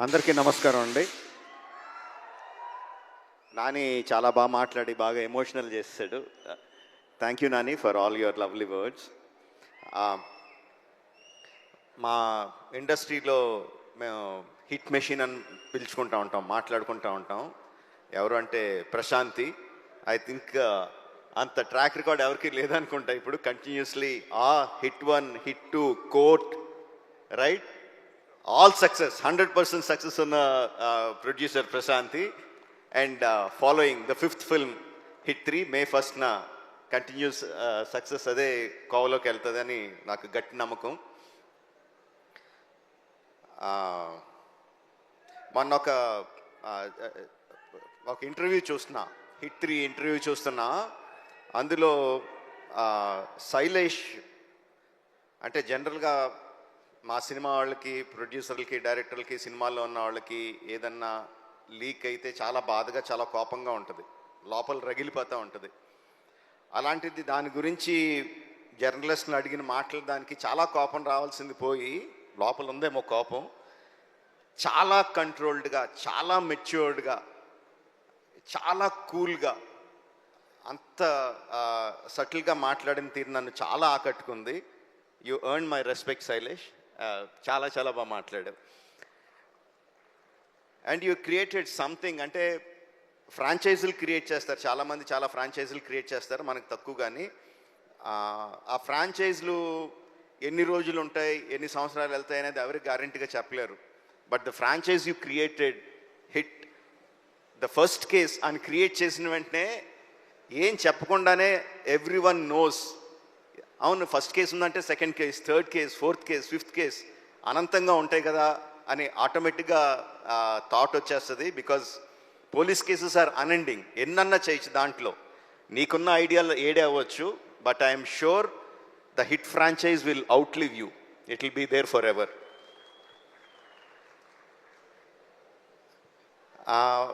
అందరికీ నమస్కారం అండి. నాని చాలా బాగా మాట్లాడి బాగా ఎమోషనల్ చేసాడు. Thank you Nani for all your lovely words. మా ఇండస్ట్రీలో మేము హిట్ మెషిన్ అని పిలుచుకుంటూ ఉంటాం, మాట్లాడుకుంటూ ఉంటాం. ఎవరు అంటే ప్రశాంతి. ఐ థింక్ అంత ట్రాక్ రికార్డ్ ఎవరికి లేదనుకుంటా. ఇప్పుడు continuously hit 1, hit 2, court, right, all success, 100% success on the producer Prashanthi, and following the 5th film hit 3 May 1st na continuous success ade kavaloki veltadani naaku gatti namakam. మొన్న ఒక interview చూస్తున్నా, hit 3 interview చూస్తున్నా. అందులో శైలేష్ అంటే జనరల్గా మా cinema వాళ్ళకి, ప్రొడ్యూసర్లకి, డైరెక్టర్లకి, సినిమాల్లో ఉన్న వాళ్ళకి ఏదన్నా లీక్ అయితే చాలా బాధగా, చాలా కోపంగా ఉంటుంది, లోపల రగిలిపోతూ ఉంటుంది. అలాంటిది దాని గురించి జర్నలిస్ట్ని అడిగిన మాటలు దానికి చాలా కోపం రావాల్సింది పోయి లోపల ఉందేమో కోపం. చాలా కంట్రోల్డ్గా, చాలా మెచ్యూర్డ్గా, చాలా కూల్గా, అంత సటిల్గా మాట్లాడిన తీరు నన్ను చాలా ఆకట్టుకుంది. You earn my respect Shailesh. చాలా చాలా బాగా మాట్లాడావు. And you created something. అంటే ఫ్రాంచైజీలు క్రియేట్ చేస్తారు చాలామంది, చాలా ఫ్రాంచైజీలు క్రియేట్ చేస్తారు, మనకు తక్కువ. కానీ ఆ ఫ్రాంచైజీలు ఎన్ని రోజులు ఉంటాయి, ఎన్ని సంవత్సరాలు వెళ్తాయి అనేది ఎవరికి గ్యారెంటీగా చెప్పలేరు. But the franchise you created hit the first case అని క్రియేట్ చేసిన వెంటనే ఏం చెప్పకుండానే ఎవ్రీ వన్ నోస్, అవును ఫస్ట్ కేసు ఉందంటే second case, third case, fourth case, fifth case అనంతంగా ఉంటాయి కదా అని ఆటోమేటిక్గా థాట్ వచ్చేస్తుంది. Because police cases are unending. ఎన్నన్నా చేయొచ్చు దాంట్లో, నీకున్న ఐడియాలు ఏడే అవ్వచ్చు. But I'm sure the hit franchise will outlive you. It will be there for ever.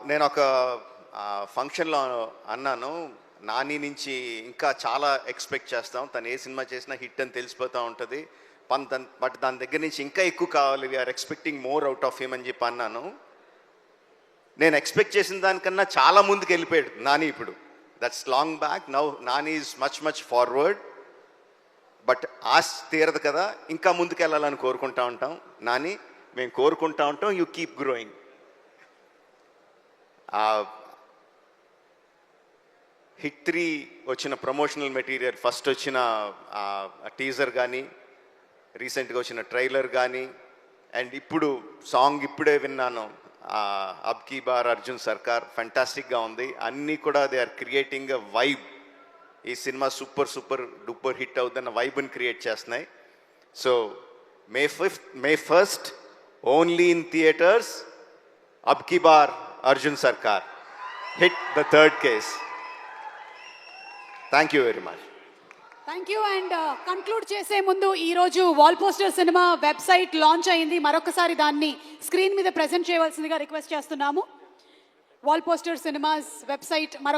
నేను ఒక ఫంక్షన్లో అన్నాను, నాని నుంచి ఇంకా చాలా ఎక్స్పెక్ట్ చేస్తాం, తను ఏ సినిమా చేసినా హిట్ అని తెలిసిపోతూ ఉంటుంది, బట్ దాని దగ్గర నుంచి ఇంకా ఎక్కువ కావాలి, we are expecting more out of him అని చెప్పి అన్నాను. నేను ఎక్స్పెక్ట్ చేసిన దానికన్నా చాలా ముందుకు వెళ్ళిపోయాడు నాని ఇప్పుడు. That's long back. Now Nani is much much forward. But ఆశ తీరదు కదా, ఇంకా ముందుకు వెళ్ళాలని కోరుకుంటా ఉంటాం. నాని, మేము కోరుకుంటా ఉంటాం, యూ కీప్ గ్రోయింగ్. హిట్ 3 వచ్చిన ప్రమోషనల్ మెటీరియల్, ఫస్ట్ వచ్చిన టీజర్ కానీ, రీసెంట్గా వచ్చిన ట్రైలర్ కానీ, అండ్ ఇప్పుడు సాంగ్ ఇప్పుడే విన్నాను, అబ్ కీ బార్ అర్జున్ సర్కార్, ఫెంటాస్టిక్గా ఉంది. అన్నీ కూడా they are creating a vibe. ఈ cinema super super duper hit అవుతున్న వైబ్ని క్రియేట్ చేస్తున్నాయి. So May 1st only in theatres, అబ్ కీ బార్ Arjun Sarkar, hit the third case. Thank you very much. Thank you. And conclude చేసే ముందు ఈరోజు wall poster cinema website launch అయింది. మరొకసారి దాన్ని స్క్రీన్ మీద ప్రెజెంట్ చేయవలసిందిగా రిక్వెస్ట్ చేస్తున్నాము. Wall poster cinemas website